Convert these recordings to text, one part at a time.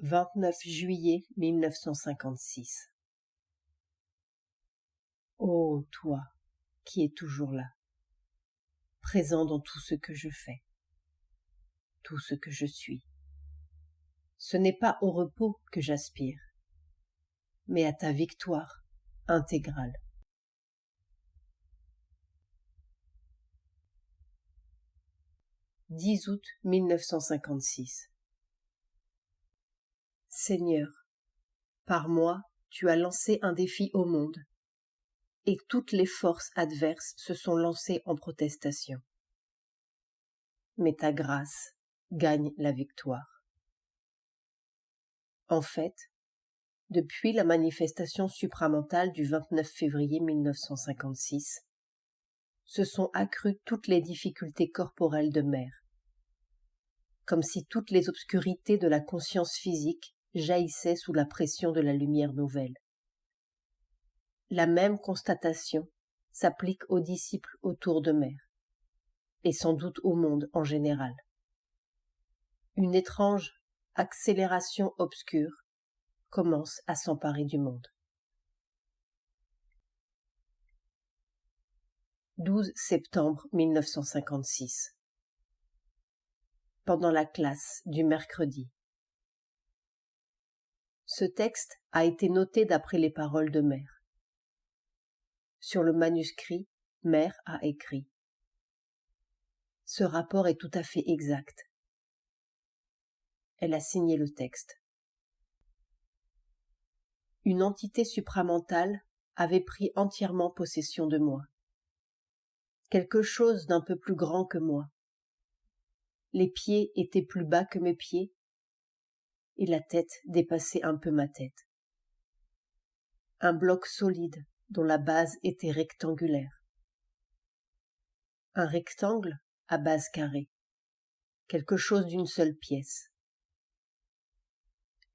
29 juillet 1956. Ô toi, qui es toujours là, présent dans tout ce que je fais, tout ce que je suis. Ce n'est pas au repos que j'aspire, mais à ta victoire intégrale. « 10 août 1956. Seigneur, par moi, tu as lancé un défi au monde, et toutes les forces adverses se sont lancées en protestation. Mais ta grâce gagne la victoire. En fait, depuis la manifestation supramentale du 29 février 1956, se sont accrues toutes les difficultés corporelles de Mère, comme si toutes les obscurités de la conscience physique jaillissaient sous la pression de la lumière nouvelle. La même constatation s'applique aux disciples autour de Mère, et sans doute au monde en général. Une étrange accélération obscure commence à s'emparer du monde. 12 septembre 1956. Pendant la classe du mercredi. Ce texte a été noté d'après les paroles de Mère. Sur le manuscrit, Mère a écrit. Ce rapport est tout à fait exact. Elle a signé le texte. Une entité supramentale avait pris entièrement possession de moi. Quelque chose d'un peu plus grand que moi. Les pieds étaient plus bas que mes pieds, et la tête dépassait un peu ma tête. Un bloc solide dont la base était rectangulaire. Un rectangle à base carrée. Quelque chose d'une seule pièce.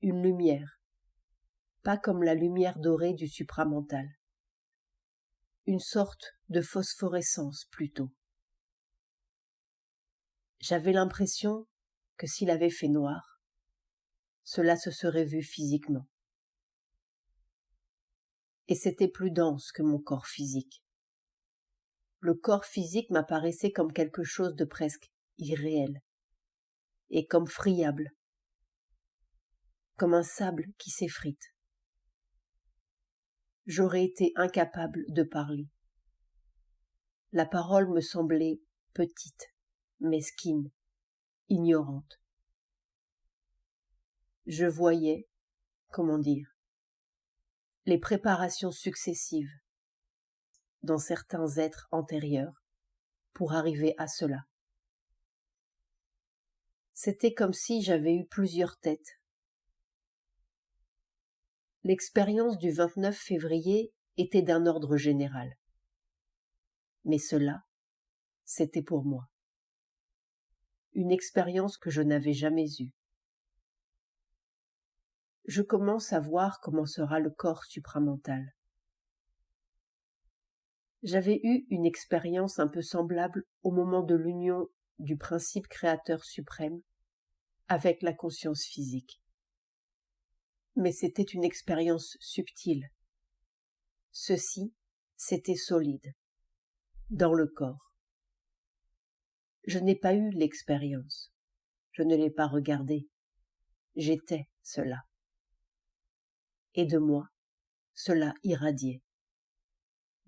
Une lumière, pas comme la lumière dorée du supramental. Une sorte de phosphorescence plutôt. J'avais l'impression que s'il avait fait noir, cela se serait vu physiquement. Et c'était plus dense que mon corps physique. Le corps physique m'apparaissait comme quelque chose de presque irréel, et comme friable, comme un sable qui s'effrite. J'aurais été incapable de parler. La parole me semblait petite, mesquine, ignorante. Je voyais, comment dire, les préparations successives dans certains êtres antérieurs pour arriver à cela. C'était comme si j'avais eu plusieurs têtes. L'expérience du 29 février était d'un ordre général. Mais cela, c'était pour moi. Une expérience que je n'avais jamais eue. Je commence à voir comment sera le corps supramental. J'avais eu une expérience un peu semblable au moment de l'union du principe créateur suprême avec la conscience physique. Mais c'était une expérience subtile. Ceci, c'était solide, dans le corps. Je n'ai pas eu l'expérience. Je ne l'ai pas regardée. J'étais cela. Et de moi, cela irradiait.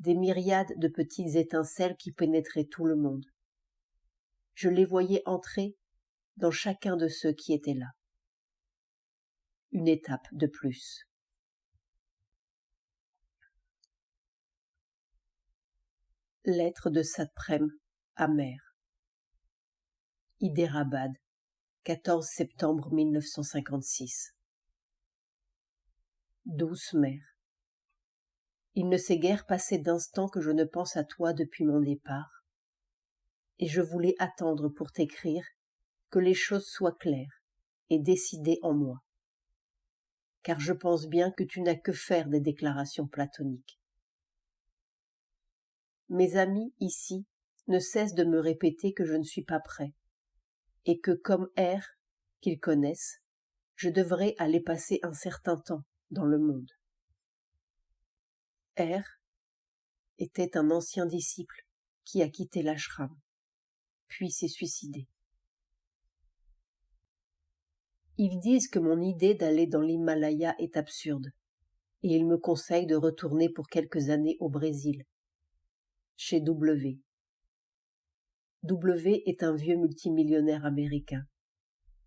Des myriades de petites étincelles qui pénétraient tout le monde. Je les voyais entrer dans chacun de ceux qui étaient là. Une étape de plus. Lettre de Satprem à Mère. Hyderabad, 14 septembre 1956. Douce Mère, il ne s'est guère passé d'instant que je ne pense à toi depuis mon départ, et je voulais attendre pour t'écrire que les choses soient claires et décidées en moi, car je pense bien que tu n'as que faire des déclarations platoniques. Mes amis ici ne cessent de me répéter que je ne suis pas prêt, et que comme R, qu'ils connaissent, je devrais aller passer un certain temps dans le monde. R était un ancien disciple qui a quitté l'ashram, puis s'est suicidé. Ils disent que mon idée d'aller dans l'Himalaya est absurde, et ils me conseillent de retourner pour quelques années au Brésil, chez W. W est un vieux multimillionnaire américain,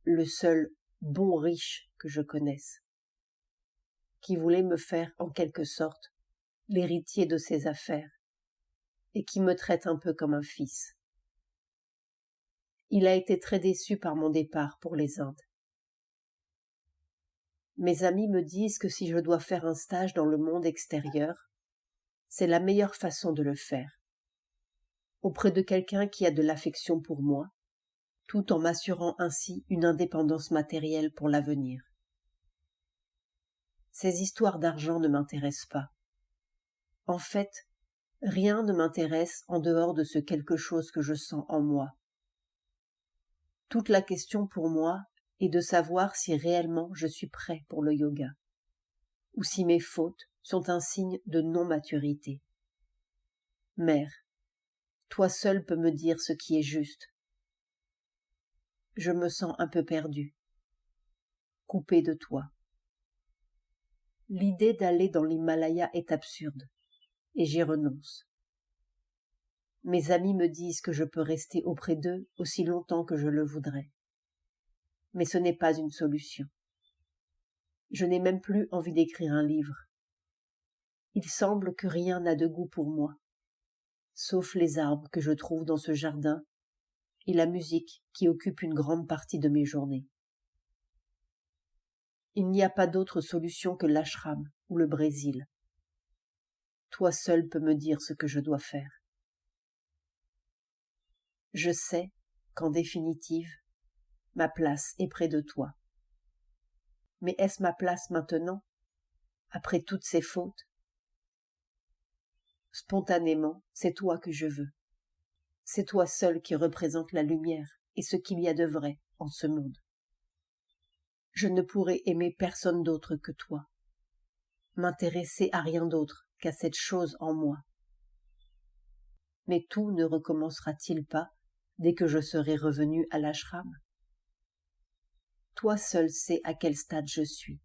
le seul bon riche que je connaisse, qui voulait me faire en quelque sorte l'héritier de ses affaires, et qui me traite un peu comme un fils. Il a été très déçu par mon départ pour les Indes. Mes amis me disent que si je dois faire un stage dans le monde extérieur, c'est la meilleure façon de le faire, auprès de quelqu'un qui a de l'affection pour moi, tout en m'assurant ainsi une indépendance matérielle pour l'avenir. Ces histoires d'argent ne m'intéressent pas. En fait, rien ne m'intéresse en dehors de ce quelque chose que je sens en moi. Toute la question pour moi est de savoir si réellement je suis prêt pour le yoga, ou si mes fautes sont un signe de non-maturité. Mère, toi seule peux me dire ce qui est juste. Je me sens un peu perdue, coupée de toi. L'idée d'aller dans l'Himalaya est absurde, et j'y renonce. Mes amis me disent que je peux rester auprès d'eux aussi longtemps que je le voudrais. Mais ce n'est pas une solution. Je n'ai même plus envie d'écrire un livre. Il semble que rien n'a de goût pour moi, sauf les arbres que je trouve dans ce jardin et la musique qui occupe une grande partie de mes journées. Il n'y a pas d'autre solution que l'ashram ou le Brésil. Toi seul peux me dire ce que je dois faire. Je sais qu'en définitive, ma place est près de toi. Mais est-ce ma place maintenant, après toutes ces fautes? Spontanément, c'est toi que je veux. C'est toi seul qui représente la lumière et ce qu'il y a de vrai en ce monde. Je ne pourrai aimer personne d'autre que toi, m'intéresser à rien d'autre qu'à cette chose en moi. Mais tout ne recommencera-t-il pas dès que je serai revenu à l'ashram? Toi seul sais à quel stade je suis,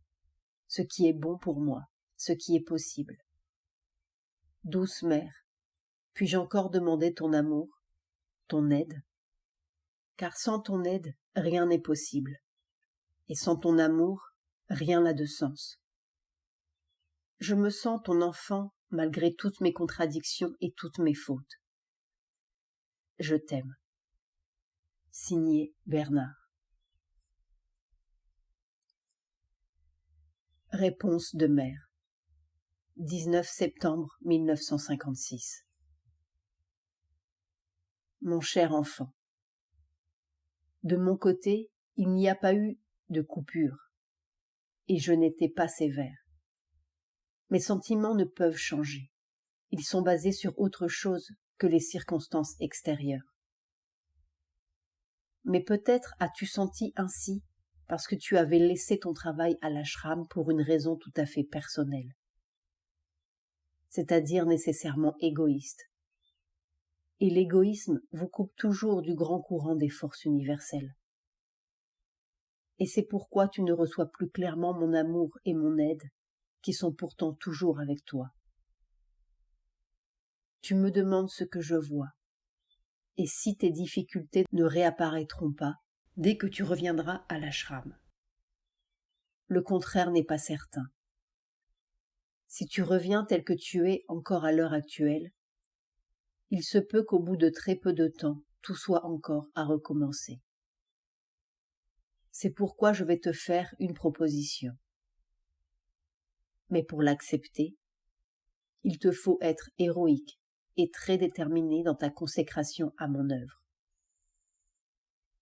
ce qui est bon pour moi, ce qui est possible. Douce mère, puis-je encore demander ton amour, ton aide? Car sans ton aide, rien n'est possible. Et sans ton amour, rien n'a de sens. Je me sens ton enfant malgré toutes mes contradictions et toutes mes fautes. Je t'aime. Signé Bernard. Réponse de mère. 19 septembre 1956. Mon cher enfant, de mon côté, il n'y a pas eu de coupure, et je n'étais pas sévère. Mes sentiments ne peuvent changer. Ils sont basés sur autre chose que les circonstances extérieures. Mais peut-être as-tu senti ainsi parce que tu avais laissé ton travail à l'ashram pour une raison tout à fait personnelle, c'est-à-dire nécessairement égoïste. Et l'égoïsme vous coupe toujours du grand courant des forces universelles. Et c'est pourquoi tu ne reçois plus clairement mon amour et mon aide, qui sont pourtant toujours avec toi. Tu me demandes ce que je vois, et si tes difficultés ne réapparaîtront pas dès que tu reviendras à l'ashram. Le contraire n'est pas certain. Si tu reviens tel que tu es encore à l'heure actuelle, il se peut qu'au bout de très peu de temps, tout soit encore à recommencer. C'est pourquoi je vais te faire une proposition. Mais pour l'accepter, il te faut être héroïque et très déterminé dans ta consécration à mon œuvre.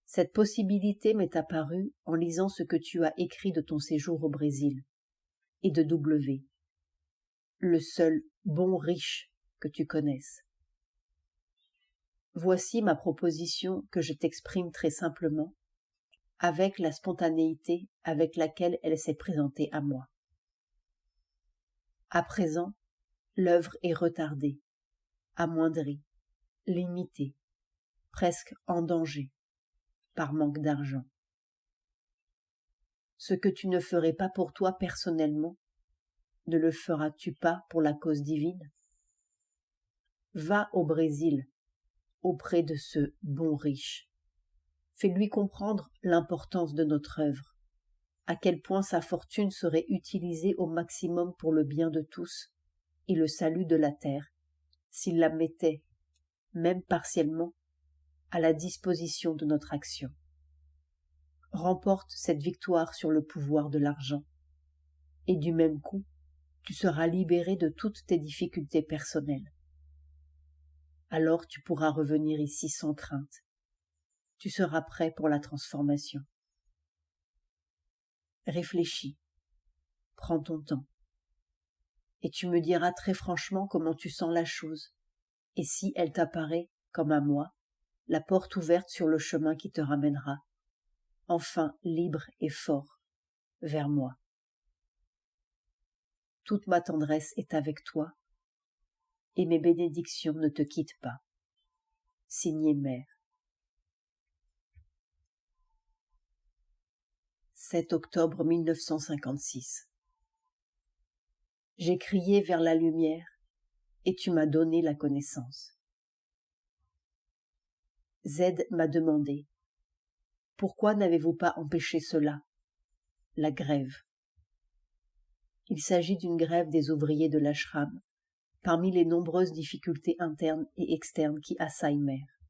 Cette possibilité m'est apparue en lisant ce que tu as écrit de ton séjour au Brésil et de W, le seul bon riche que tu connaisses. Voici ma proposition que je t'exprime très simplement, avec la spontanéité avec laquelle elle s'est présentée à moi. À présent, l'œuvre est retardée, amoindrie, limitée, presque en danger, par manque d'argent. Ce que tu ne ferais pas pour toi personnellement, ne le feras-tu pas pour la cause divine? Va au Brésil, auprès de ce bon riche. Fais-lui comprendre l'importance de notre œuvre, à quel point sa fortune serait utilisée au maximum pour le bien de tous et le salut de la terre, s'il la mettait, même partiellement, à la disposition de notre action. Remporte cette victoire sur le pouvoir de l'argent, et du même coup, tu seras libéré de toutes tes difficultés personnelles. Alors tu pourras revenir ici sans crainte. Tu seras prêt pour la transformation. Réfléchis, prends ton temps, et tu me diras très franchement comment tu sens la chose, et si elle t'apparaît, comme à moi, la porte ouverte sur le chemin qui te ramènera, enfin libre et fort, vers moi. Toute ma tendresse est avec toi, et mes bénédictions ne te quittent pas. Signé Mère. 7 octobre 1956. J'ai crié vers la lumière, et tu m'as donné la connaissance. Z m'a demandé, pourquoi n'avez-vous pas empêché cela, la grève? Il s'agit d'une grève des ouvriers de l'ashram, parmi les nombreuses difficultés internes et externes qui assaillent Mère.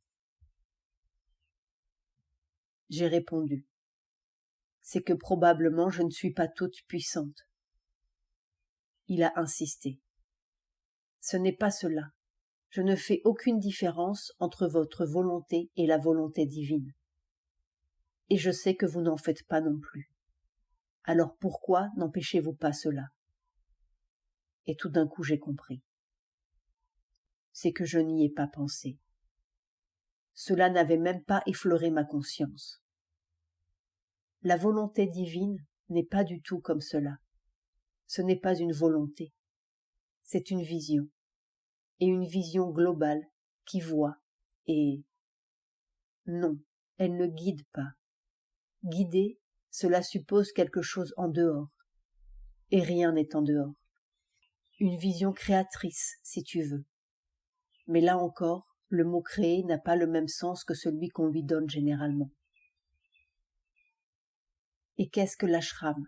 J'ai répondu, c'est que probablement je ne suis pas toute puissante. Il a insisté. Ce n'est pas cela. Je ne fais aucune différence entre votre volonté et la volonté divine. Et je sais que vous n'en faites pas non plus. Alors pourquoi n'empêchez-vous pas cela? Et tout d'un coup j'ai compris. C'est que je n'y ai pas pensé. Cela n'avait même pas effleuré ma conscience. La volonté divine n'est pas du tout comme cela. Ce n'est pas une volonté, c'est une vision, et une vision globale qui voit, et non, elle ne guide pas. Guider, cela suppose quelque chose en dehors, et rien n'est en dehors. Une vision créatrice, si tu veux. Mais là encore, le mot créer n'a pas le même sens que celui qu'on lui donne généralement. Et qu'est-ce que l'ashram?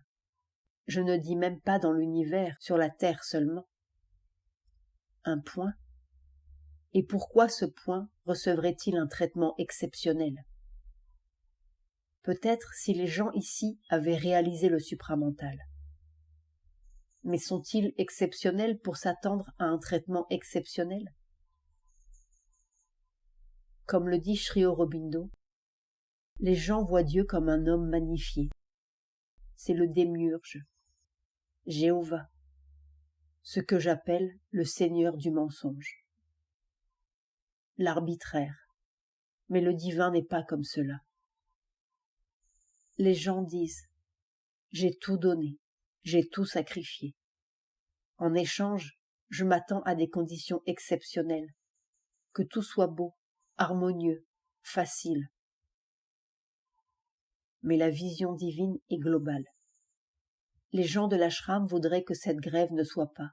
Je ne dis même pas dans l'univers, sur la terre seulement. Un point? Et pourquoi ce point recevrait-il un traitement exceptionnel? Peut-être si les gens ici avaient réalisé le supramental. Mais sont-ils exceptionnels pour s'attendre à un traitement exceptionnel? Comme le dit Sri Aurobindo, les gens voient Dieu comme un homme magnifié. C'est le démiurge, Jéhovah, ce que j'appelle le Seigneur du mensonge. L'arbitraire, mais le divin n'est pas comme cela. Les gens disent, j'ai tout donné, j'ai tout sacrifié. En échange, je m'attends à des conditions exceptionnelles, que tout soit beau, harmonieux, facile. Mais la vision divine est globale. Les gens de l'ashram voudraient que cette grève ne soit pas.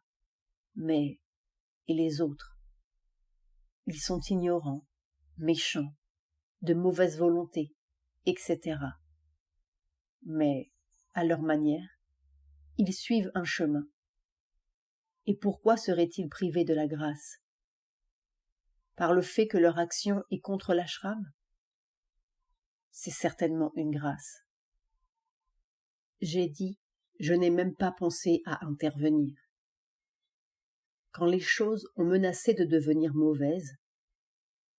Mais, et les autres? Ils sont ignorants, méchants, de mauvaise volonté, etc. Mais, à leur manière, ils suivent un chemin. Et pourquoi seraient-ils privés de la grâce? Par le fait que leur action est contre l'ashram? C'est certainement une grâce. J'ai dit, je n'ai même pas pensé à intervenir. Quand les choses ont menacé de devenir mauvaises,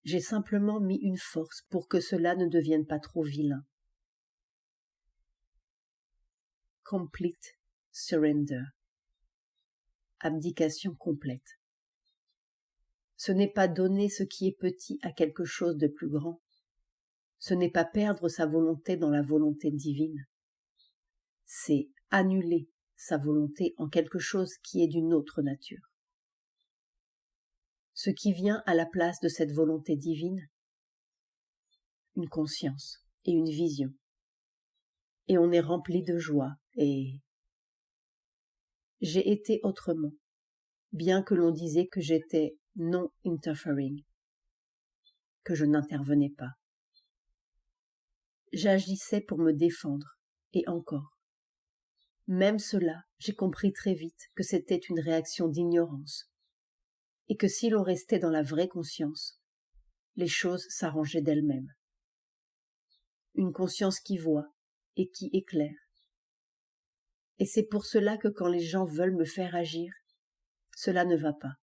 j'ai simplement mis une force pour que cela ne devienne pas trop vilain. Complete surrender. Abdication complète. Ce n'est pas donner ce qui est petit à quelque chose de plus grand, ce n'est pas perdre sa volonté dans la volonté divine, c'est annuler sa volonté en quelque chose qui est d'une autre nature. Ce qui vient à la place de cette volonté divine, une conscience et une vision. Et on est rempli de joie et j'ai été autrement, bien que l'on disait que j'étais non-interfering, que je n'intervenais pas. J'agissais pour me défendre, et encore. Même cela, j'ai compris très vite que c'était une réaction d'ignorance, et que si l'on restait dans la vraie conscience, les choses s'arrangeaient d'elles-mêmes. Une conscience qui voit et qui éclaire. Et c'est pour cela que quand les gens veulent me faire agir, cela ne va pas.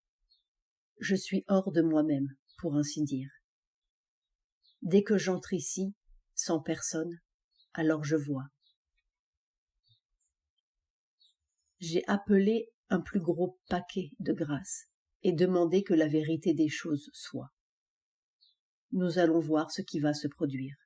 Je suis hors de moi-même, pour ainsi dire. Dès que j'entre ici, sans personne, alors je vois. J'ai appelé un plus gros paquet de grâce et demandé que la vérité des choses soit. Nous allons voir ce qui va se produire.